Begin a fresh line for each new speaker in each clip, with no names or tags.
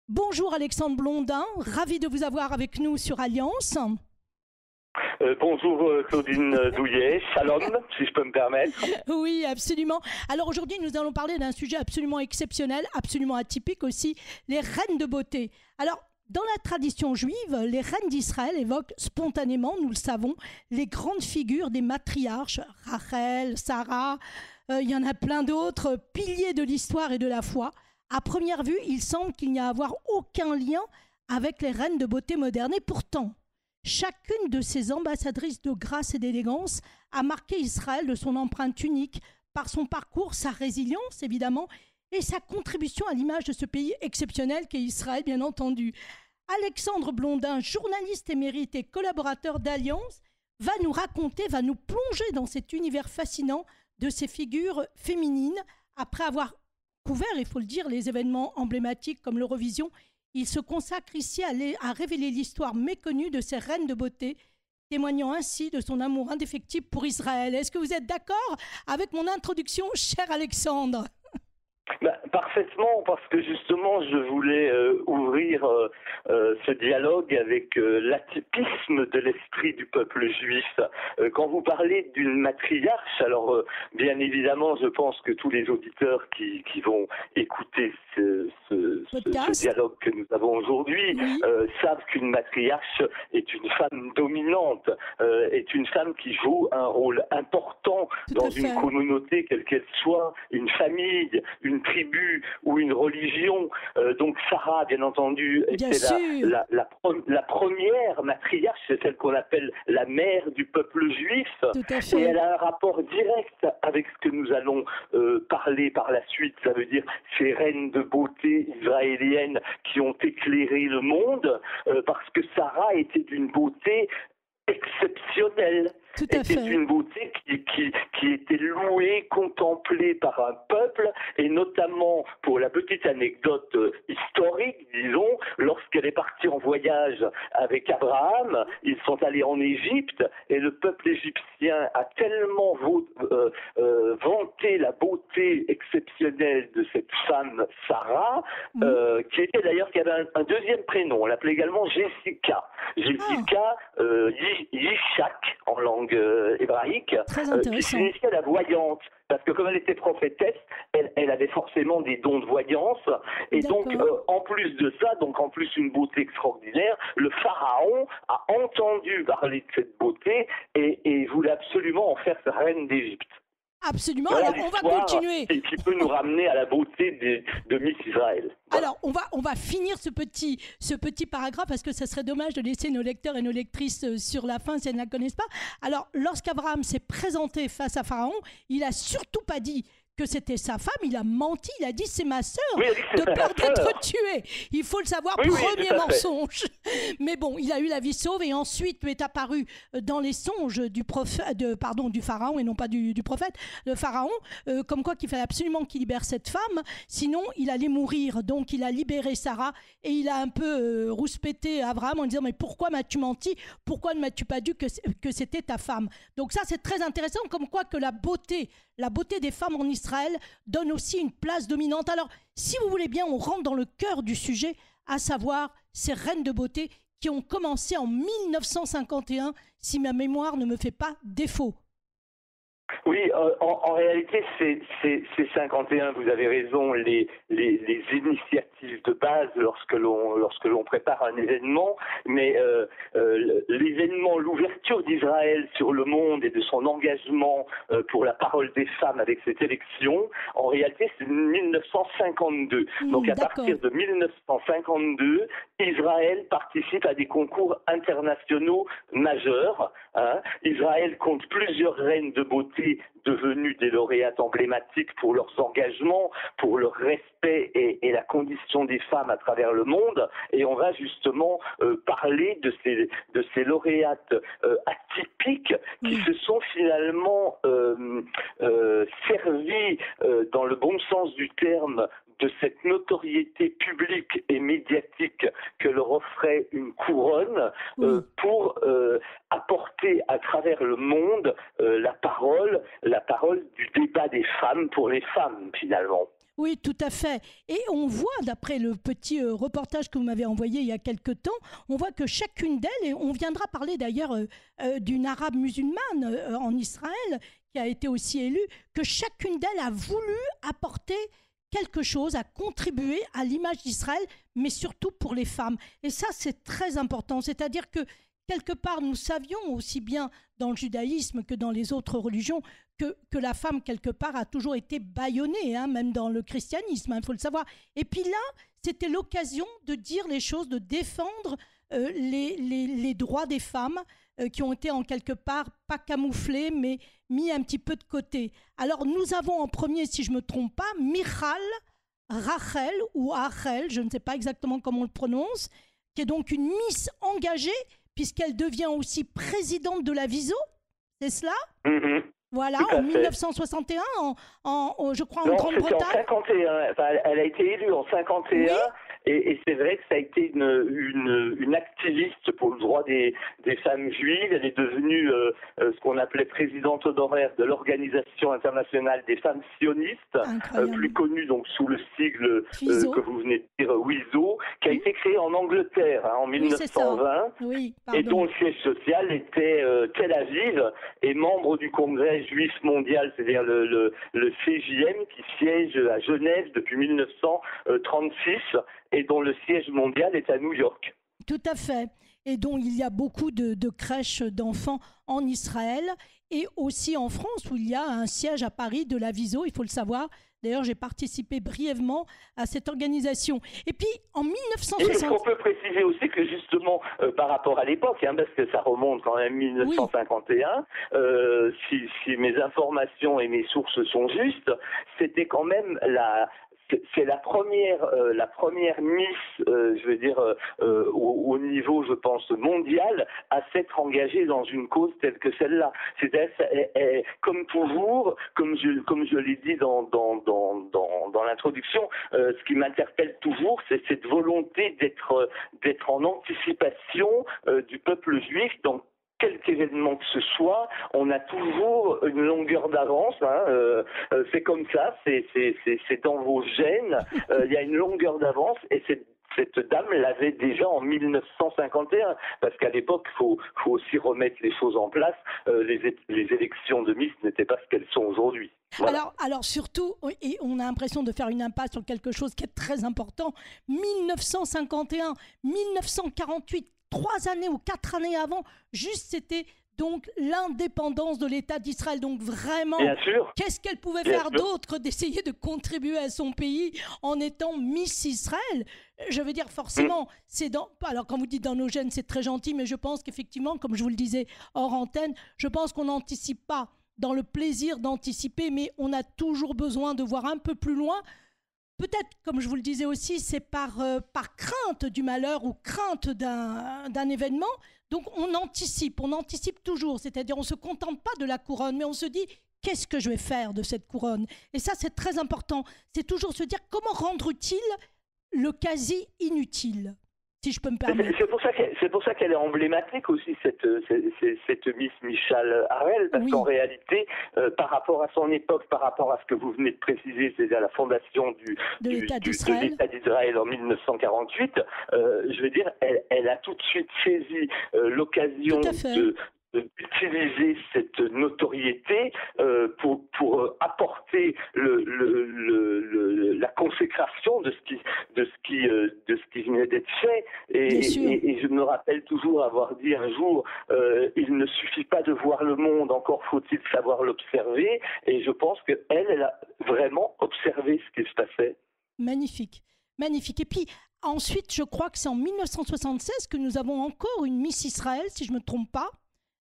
Bonjour Alexandre Blondin, ravi de vous avoir avec nous sur Alliance.
Bonjour Claudine Douillet, shalom si je peux me permettre.
Oui, absolument. Alors aujourd'hui, nous allons parler d'un sujet absolument exceptionnel, absolument atypique aussi, les reines de beauté. Alors, dans la tradition juive, les reines d'Israël évoquent spontanément, nous le savons, les grandes figures des matriarches, Rachel, Sarah, il y en a plein d'autres, piliers de l'histoire et de la foi. À première vue, il semble qu'il n'y a à avoir aucun lien avec les reines de beauté modernes. Et pourtant, chacune de ces ambassadrices de grâce et d'élégance a marqué Israël de son empreinte unique par son parcours, sa résilience évidemment, et sa contribution à l'image de ce pays exceptionnel qu'est Israël, bien entendu. Alexandre Blondin, journaliste émérite et collaborateur d'Alliance, va nous raconter, va nous plonger dans cet univers fascinant de ces figures féminines. Après avoir couvert, il faut le dire, les événements emblématiques comme l'Eurovision, il se consacre ici à révéler l'histoire méconnue de ces reines de beauté, témoignant ainsi de son amour indéfectible pour Israël. Est-ce que vous êtes d'accord avec mon introduction, cher Alexandre ?
Parfaitement, parce que justement, je voulais ouvrir ce dialogue avec l'atypisme de l'esprit du peuple juif. Quand vous parlez d'une matriarche, alors bien évidemment, je pense que tous les auditeurs qui vont écouter ce dialogue que nous avons aujourd'hui
Oui.
Savent qu'une matriarche est une femme dominante, est une femme qui joue un rôle important dans une communauté, quelle qu'elle soit, une famille, une tribu ou une religion. Donc Sarah, bien entendu, était la première matriarche, c'est celle qu'on appelle la mère du peuple juif. Et elle a un rapport direct avec ce que nous allons parler par la suite. Ça veut dire ces reines de beauté israéliennes qui ont éclairé le monde, parce que Sarah était d'une beauté exceptionnelle. Était une beauté qui était louée, contemplée par un peuple, et notamment, pour la petite anecdote historique, disons, lorsqu'elle est partie en voyage avec Abraham, ils sont allés en Égypte, et le peuple égyptien a tellement vanté la beauté exceptionnelle de cette femme Sarah, qui avait un deuxième prénom, on l'appelait également Jessica. Jessica, Yishak en langue hébraïque, qui signifiait la voyante. Parce que comme elle était prophétesse, elle avait forcément des dons de voyance. Et donc, en plus de ça, donc en plus une beauté extraordinaire, le pharaon a entendu parler de cette beauté et voulait absolument en faire sa reine d'Égypte.
Absolument,
voilà,
alors on va continuer.
Qui peut nous ramener à la beauté de Miss Israël. Voilà.
Alors on va finir ce petit paragraphe parce que ça serait dommage de laisser nos lecteurs et nos lectrices sur la fin si elles ne la connaissent pas. Alors lorsqu'Abraham s'est présenté face à Pharaon, il n'a surtout pas dit que c'était sa femme, il a menti, il a dit c'est ma sœur, de peur d'être tué. Il faut le savoir, premier mensonge. Mais bon, il a eu la vie sauve et ensuite lui est apparu dans les songes du pharaon et non pas du prophète, le pharaon, comme quoi qu'il fallait absolument qu'il libère cette femme, sinon il allait mourir. Donc il a libéré Sarah et il a un peu rouspété Abraham en disant mais pourquoi m'as-tu menti? Pourquoi ne m'as-tu pas dit que c'était ta femme? Donc ça c'est très intéressant, comme quoi que la beauté des femmes en Israël donne aussi une place dominante. Alors, si vous voulez bien, on rentre dans le cœur du sujet, à savoir ces reines de beauté qui ont commencé en 1951, si ma mémoire ne me fait pas défaut.
Oui, en réalité, c'est 51, vous avez raison, les initiatives de base lorsque l'on prépare un événement, mais l'événement, l'ouverture d'Israël sur le monde et de son engagement pour la parole des femmes avec cette élection, en réalité, c'est 1952. Donc à partir de 1952, Israël participe à des concours internationaux majeurs. Israël compte plusieurs reines de beauté devenues des lauréates emblématiques pour leurs engagements, pour leur respect et la condition des femmes à travers le monde. Et on va justement parler de ces lauréates atypiques qui se sont finalement servies, dans le bon sens du terme, de cette notoriété publique et médiatique que leur offrait une couronne pour apporter à travers le monde la parole du débat des femmes pour les femmes, finalement.
Oui, tout à fait. Et on voit, d'après le petit reportage que vous m'avez envoyé il y a quelque temps, on voit que chacune d'elles, et on viendra parler d'ailleurs d'une arabe musulmane en Israël, qui a été aussi élue, que chacune d'elles a voulu apporter quelque chose, a contribué à l'image d'Israël, mais surtout pour les femmes. Et ça, c'est très important. C'est-à-dire que quelque part, nous savions aussi bien dans le judaïsme que dans les autres religions que la femme, quelque part, a toujours été bâillonnée, hein, même dans le christianisme, il faut le savoir. Et puis là, c'était l'occasion de dire les choses, de défendre les droits des femmes qui ont été en quelque part, pas camouflés, mais mis un petit peu de côté. Alors, nous avons en premier, si je ne me trompe pas, Michal Rachel, ou Rachel, je ne sais pas exactement comment on le prononce, qui est donc une Miss engagée, puisqu'elle devient aussi présidente de la Viso, c'est cela? Voilà, en 1961, je crois en Grande-Bretagne.
Non, c'était en 51. Enfin, elle a été élue en 51. Oui. Et c'est vrai que ça a été une activiste pour le droit des femmes juives. Elle est devenue ce qu'on appelait présidente honoraire de l'Organisation internationale des femmes sionistes, plus connue donc sous le sigle que vous venez de dire, WISO, qui a été créée en Angleterre en 1920, et dont le siège social était Tel Aviv, et membre du Congrès juif mondial, c'est-à-dire le CJM, qui siège à Genève depuis 1936. Et dont le siège mondial est à New York.
Tout à fait. Et dont il y a beaucoup de crèches d'enfants en Israël et aussi en France, où il y a un siège à Paris de la Viso, il faut le savoir. D'ailleurs, j'ai participé brièvement à cette organisation. Et puis, en 1960...
Et on peut préciser aussi que justement, par rapport à l'époque, parce que ça remonte quand même à 1951, si mes informations et mes sources sont justes, c'était quand même c'est la première Miss, je veux dire, au niveau, je pense, mondial, à s'être engagée dans une cause telle que celle-là. C'est-à-dire, comme toujours, comme je l'ai dit dans l'introduction, ce qui m'interpelle toujours, c'est cette volonté d'être en anticipation du peuple juif dans quelque événement que ce soit, on a toujours une longueur d'avance. C'est comme ça, c'est dans vos gènes. Il y a une longueur d'avance, et cette dame l'avait déjà en 1951, parce qu'à l'époque, faut aussi remettre les choses en place. Les élections de Miss n'étaient pas ce qu'elles sont aujourd'hui.
Voilà. Alors surtout, et on a l'impression de faire une impasse sur quelque chose qui est très important, 1951, 1948, 3 années ou 4 années avant, juste c'était donc l'indépendance de l'État d'Israël. Donc vraiment, qu'est-ce qu'elle pouvait faire d'autre d'essayer de contribuer à son pays en étant Miss Israël? Je veux dire, forcément, alors quand vous dites dans nos gènes, c'est très gentil, mais je pense qu'effectivement, comme je vous le disais hors antenne, je pense qu'on n'anticipe pas dans le plaisir d'anticiper, mais on a toujours besoin de voir un peu plus loin. Peut-être, comme je vous le disais aussi, c'est par crainte du malheur ou crainte d'un événement. Donc on anticipe toujours. C'est-à-dire on ne se contente pas de la couronne, mais on se dit qu'est-ce que je vais faire de cette couronne? Et ça, c'est très important. C'est toujours se dire comment rendre utile le quasi inutile, si je peux me permettre.
C'est pour ça qu'elle est emblématique aussi, cette Miss Michal Harel, parce qu'en réalité, par rapport à son époque, par rapport à ce que vous venez de préciser, c'est-à-dire la fondation de l'État d'Israël en 1948, je veux dire, elle a tout de suite saisi l'occasion d'utiliser cette notoriété pour apporter la consécration de ce qui venait d'être fait. Et je me rappelle toujours avoir dit un jour, il ne suffit pas de voir le monde, encore faut-il savoir l'observer. Et je pense qu'elle a vraiment observé ce qui se passait.
Magnifique. Et puis ensuite, je crois que c'est en 1976 que nous avons encore une Miss Israël, si je ne me trompe pas.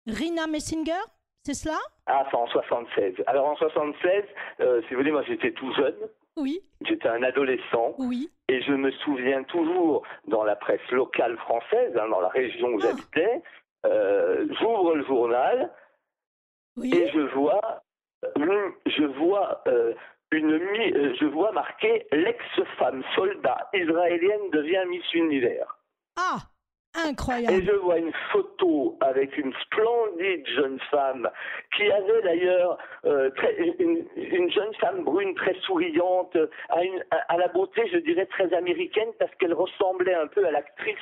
Rina Messinger, c'est cela?
Ah, c'est en 76. Alors en 76, si vous voulez, moi j'étais tout jeune.
Oui.
J'étais un adolescent.
Oui.
Et je me souviens toujours, dans la presse locale française, dans la région où j'habitais, j'ouvre le journal et je vois marqué « L'ex-femme soldat israélienne devient Miss Univers ».
Ah, Incroyable.
Et je vois une photo avec une splendide jeune femme qui avait d'ailleurs une jeune femme brune très souriante, à la beauté, je dirais, très américaine parce qu'elle ressemblait un peu à l'actrice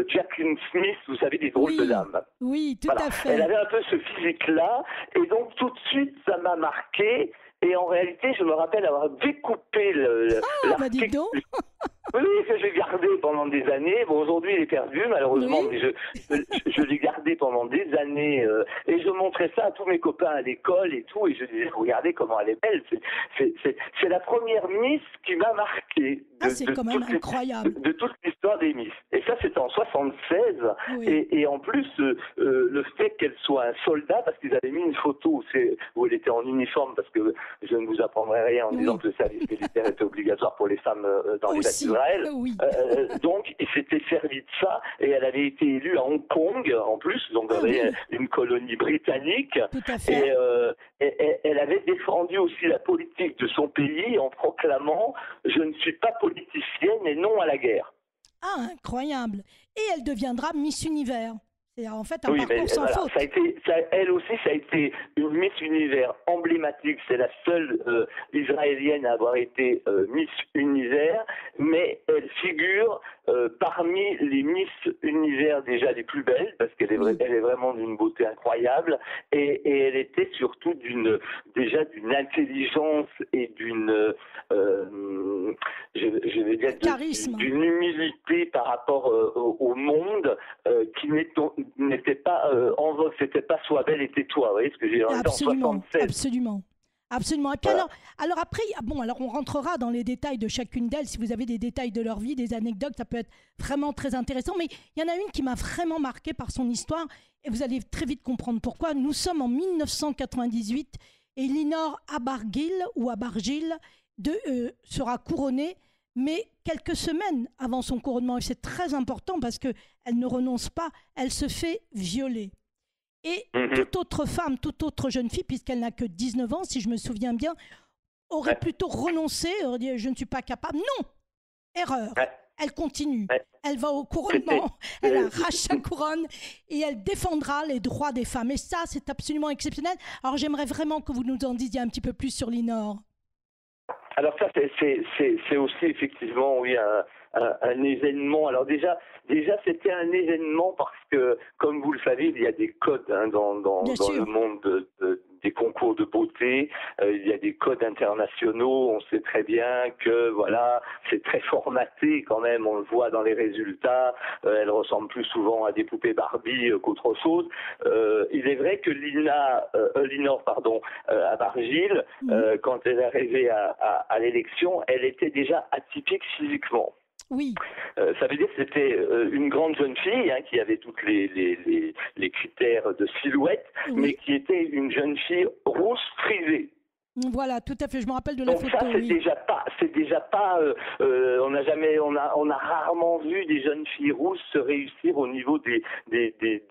Jacqueline Smith, vous savez, des Drôles de dames.
Oui, tout à fait.
Elle avait un peu ce physique-là et donc tout de suite, ça m'a marqué. Et en réalité, je me rappelle avoir découpé l'article. Oui, que j'ai gardé pendant des années. Bon, aujourd'hui, il est perdu, malheureusement, mais je l'ai gardé pendant des années. Et je montrais ça à tous mes copains à l'école et tout. Et je disais, regardez comment elle est belle. C'est la première Miss qui m'a marqué.
C'est quand même incroyable.
De toute l'histoire des Miss. Et ça, c'était en 76. Oui. Et en plus, le fait qu'elle soit un soldat, parce qu'ils avaient mis une photo où elle était en uniforme, parce que je ne vous apprendrai rien en disant que le service militaire était obligatoire pour les femmes dans les bâtiments.
Oui.
Donc, il s'était servi de ça et elle avait été élue à Hong Kong en plus, donc une colonie britannique.
Tout à fait.
Et elle avait défendu aussi la politique de son pays en proclamant « Je ne suis pas politicienne et non à la guerre ».
Ah, incroyable. Et elle deviendra Miss Univers. C'est en fait un parcours sans faute.
Elle aussi, ça a été une Miss Univers emblématique. C'est la seule israélienne à avoir été Miss Univers, mais elle figure parmi les Miss Univers déjà les plus belles, parce qu'elle est vraiment d'une beauté incroyable, et elle était surtout d'une intelligence et d'une je vais dire d'une humilité par rapport au monde qui n'était pas en vogue, c'était pas sois belle et tais-toi, vous voyez ce que j'ai dit en 76.
Absolument. Et puis alors après, alors on rentrera dans les détails de chacune d'elles. Si vous avez des détails de leur vie, des anecdotes, ça peut être vraiment très intéressant. Mais il y en a une qui m'a vraiment marquée par son histoire, et vous allez très vite comprendre pourquoi. Nous sommes en 1998 et Linor Abargil sera couronnée, mais quelques semaines avant son couronnement, et c'est très important parce qu'elle ne renonce pas, elle se fait violer. Et toute autre femme, toute autre jeune fille, puisqu'elle n'a que 19 ans, si je me souviens bien, aurait plutôt renoncé, aurait dit « je ne suis pas capable ». Non, erreur. Elle continue. Elle va au couronnement, elle arrache sa couronne et elle défendra les droits des femmes. Et ça, c'est absolument exceptionnel. Alors j'aimerais vraiment que vous nous en disiez un petit peu plus sur Linor.
Alors ça, c'est aussi effectivement, oui, un événement. Alors déjà, c'était un événement parce que, comme vous le savez, il y a des codes dans le monde des concours de beauté. Il y a des codes internationaux. On sait très bien que voilà, c'est très formaté quand même. On le voit dans les résultats. Elle ressemble plus souvent à des poupées Barbie qu'autre chose. Il est vrai que Linor Abargil, quand elle est arrivée à l'élection, elle était déjà atypique physiquement.
Oui.
Ça veut dire que c'était une grande jeune fille qui avait toutes les critères de silhouette, mais qui était une jeune fille rousse frisée.
Voilà, tout à fait. Je me rappelle de la photo.
Donc ça, c'est déjà pas. On a rarement vu des jeunes filles rousses se réussir au niveau des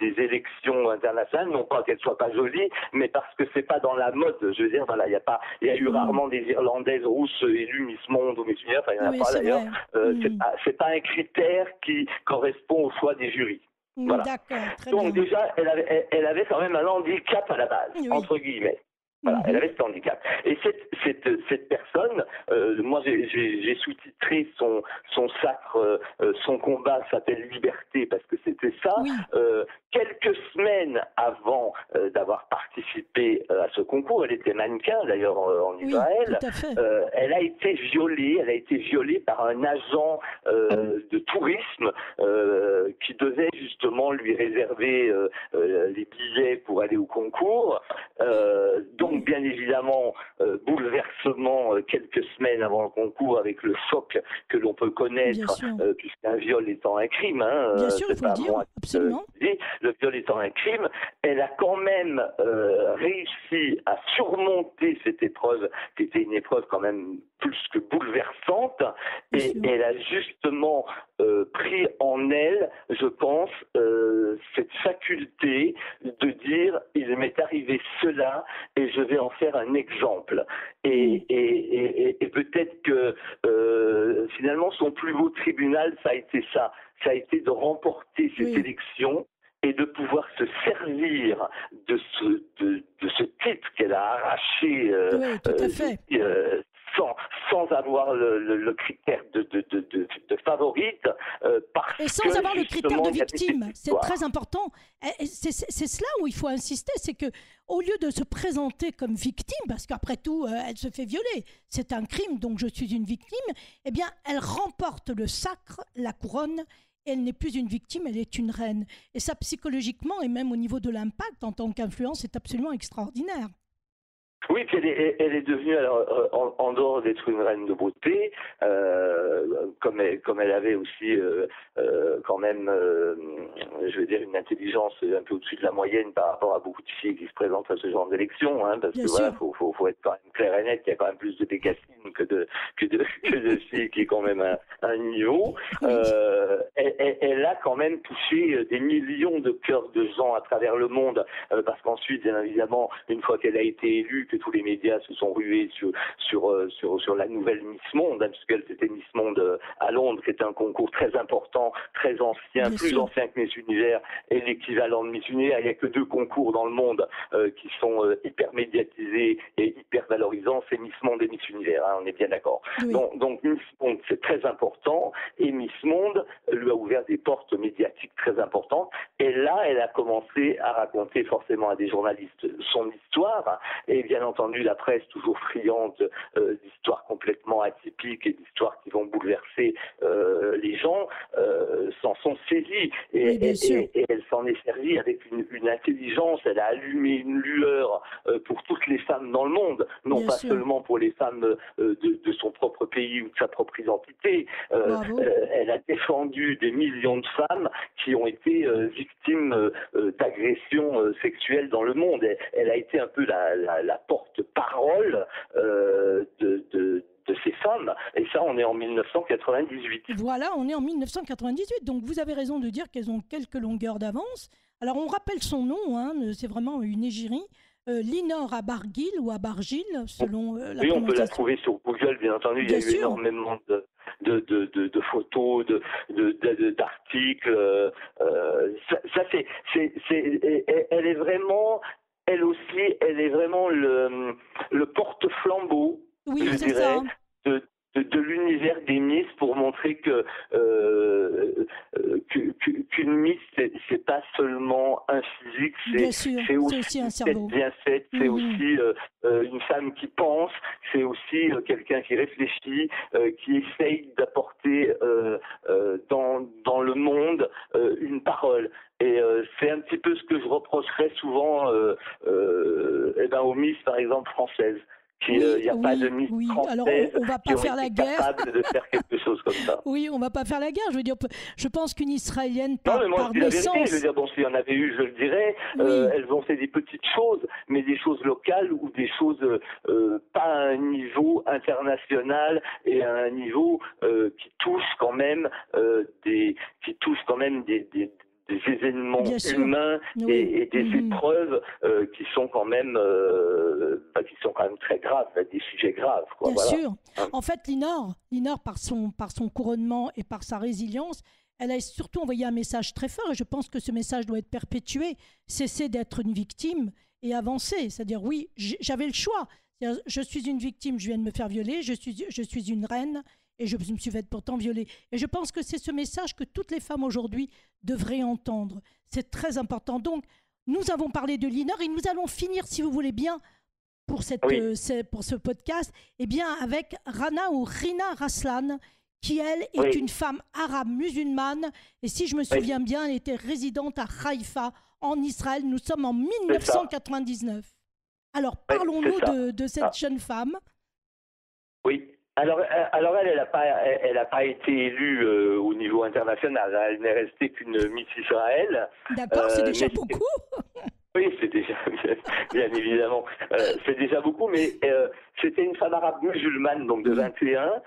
élections internationales. Non pas qu'elles soient pas jolies, mais parce que c'est pas dans la mode. Je veux dire, voilà, il y a eu rarement des Irlandaises rousses élues Miss Monde ou Miss Univers. Enfin, il n'y en a pas d'ailleurs. C'est pas un critère qui correspond au choix des jurys. Voilà.
D'accord. Très
Donc
bien.
déjà, elle avait quand même un handicap à la base, entre guillemets. Voilà, elle avait ce handicap. Et cette personne, moi j'ai sous-titré son sacre, son combat s'appelle Liberté parce que c'était ça.
Oui.
Quelques semaines avant d'avoir participé à ce concours, elle était mannequin d'ailleurs en Israël.
Tout à fait.
Elle a été violée par un agent de tourisme qui devait justement lui réserver les billets pour aller au concours. Donc bien évidemment, bouleversement quelques semaines avant le concours avec le choc que l'on peut connaître, puisqu'un viol étant un crime.
Bien sûr, il faut le dire, absolument.
Le viol étant un crime, elle a quand même réussi à surmonter cette épreuve, qui était une épreuve quand même plus que bouleversante, et elle a justement pris en elle, je pense, cette faculté de dire il m'est arrivé cela et je vais en faire un exemple. Et peut-être que finalement, son plus beau tribunal, ça a été ça. Ça a été de remporter cette élection et de pouvoir se servir de ce titre qu'elle a arraché
tout à fait.
sans avoir le critère de favorite.
Et sans avoir le critère de victime, c'est très important. C'est cela où il faut insister, c'est que au lieu de se présenter comme victime, parce qu'après tout, elle se fait violer, c'est un crime, donc je suis une victime, eh bien, elle remporte le sacre, la couronne. Elle n'est plus une victime, elle est une reine. Et ça, psychologiquement, et même au niveau de l'impact en tant qu'influence, c'est absolument extraordinaire.
Oui, puis elle est devenue, alors, en dehors d'être une reine de beauté, comme elle avait aussi quand même, je veux dire, une intelligence un peu au-dessus de la moyenne par rapport à beaucoup de filles qui se présentent à ce genre d'élection, hein, parce que voilà, faut être quand même clair et net, qu'il y a quand même plus de bécassines que de filles qui est quand même un niveau. Elle a quand même touché des millions de cœurs de gens à travers le monde, parce qu'ensuite, bien évidemment, une fois qu'elle a été élue, que tous les médias se sont rués sur la nouvelle Miss Monde, hein, puisqu'elle c'était Miss Monde à Londres, qui était un concours très important, très ancien, plus ancien que Miss Univers et l'équivalent de Miss Univers. Il n'y a que 2 concours dans le monde qui sont hyper médiatisés et hyper valorisants, c'est Miss Monde et Miss Univers, hein, on est bien d'accord. Oui. Donc Miss Monde, c'est très important, et Miss Monde lui a ouvert des portes médiatiques très importantes, et là, elle a commencé à raconter forcément à des journalistes son histoire, et bien entendu, la presse, toujours friande d'histoires complètement atypiques et d'histoires qui vont bouleverser les gens, s'en sont saisies. Et elle s'en est servie avec une intelligence. Elle a allumé une lueur pour toutes les femmes dans le monde, non pas seulement pour les femmes de son propre pays ou de sa propre identité. Elle a défendu des millions de femmes qui ont été victimes d'agressions sexuelles dans le monde. Elle a été un peu la porte-parole de ces femmes. Et ça, on est en 1998.
Voilà, on est en 1998. Donc, vous avez raison de dire qu'elles ont quelques longueurs d'avance. Alors, on rappelle son nom, hein, c'est vraiment une égérie. Linor Abargil ou Abargil, selon la prononciation.
Oui, on peut la trouver sur Google, bien entendu. Il y a eu énormément de photos, d'articles. Elle est vraiment... Elle aussi, elle est vraiment le porte-flambeau, je dirais, de l'univers des Miss, pour montrer qu'une Miss, c'est pas seulement un physique, c'est aussi
un cerveau
bien faite, c'est aussi une femme qui pense, c'est aussi quelqu'un qui réfléchit, qui essaye d'apporter dans le monde une parole. Et c'est un petit peu ce que je reprocherais souvent aux Miss, par exemple, françaises. Il n'y a pas de Miss française.
Alors, on va pas faire la guerre.
Capable de faire quelque chose comme ça.
Oui, on va pas faire la guerre. Je veux dire, je pense qu'une Israélienne par naissance...
La vérité, je veux dire, bon, s'il y en avait eu, je le dirais. Elles ont fait des petites choses, mais des choses locales ou des choses pas à un niveau international et à un niveau qui touche quand même des événements humains et des épreuves qui sont quand même très graves, des sujets graves.
Bien sûr. En fait, Linor, par son couronnement et par sa résilience, elle a surtout envoyé un message très fort, et je pense que ce message doit être perpétué. Cesser d'être une victime et avancer. C'est-à-dire, oui, j'avais le choix. Je suis une victime, je viens de me faire violer, je suis une reine, et je me suis fait pourtant violer. Et je pense que c'est ce message que toutes les femmes aujourd'hui devraient entendre. C'est très important. Donc, nous avons parlé de Linor et nous allons finir, si vous voulez bien, pour ce podcast, avec Rana ou Rina Raslan, qui, elle, est une femme arabe musulmane. Et si je me souviens bien, elle était résidente à Haïfa, en Israël. Nous sommes en 1999. Alors, parlons-nous de cette jeune femme.
Oui. Alors elle n'a pas été élue au niveau international. Elle n'est restée qu'une Miss Israël.
D'accord, c'est déjà beaucoup.
Oui, c'est déjà, bien évidemment, c'est déjà beaucoup, mais c'était une femme arabe musulmane, donc de 21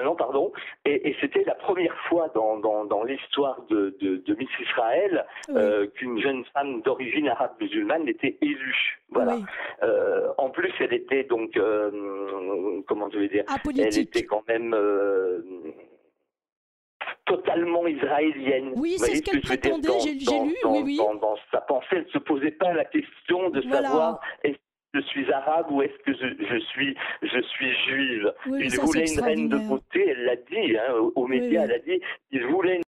ans, pardon, et c'était la première fois dans l'histoire de Miss Israël qu'une jeune femme d'origine arabe musulmane était élue. Voilà.
Oui.
En plus, elle était donc, comment je vais dire,
apolitique.
elle était quand même totalement israélienne.
Oui, c'est ce qu'elle prétendait, j'ai lu, oui.
Dans sa pensée, elle ne se posait pas la question de savoir est-ce que je suis arabe ou est-ce que je suis juive.
Oui,
il
ça,
voulait une reine de beauté, elle l'a dit, hein, aux médias, elle a dit, il voulait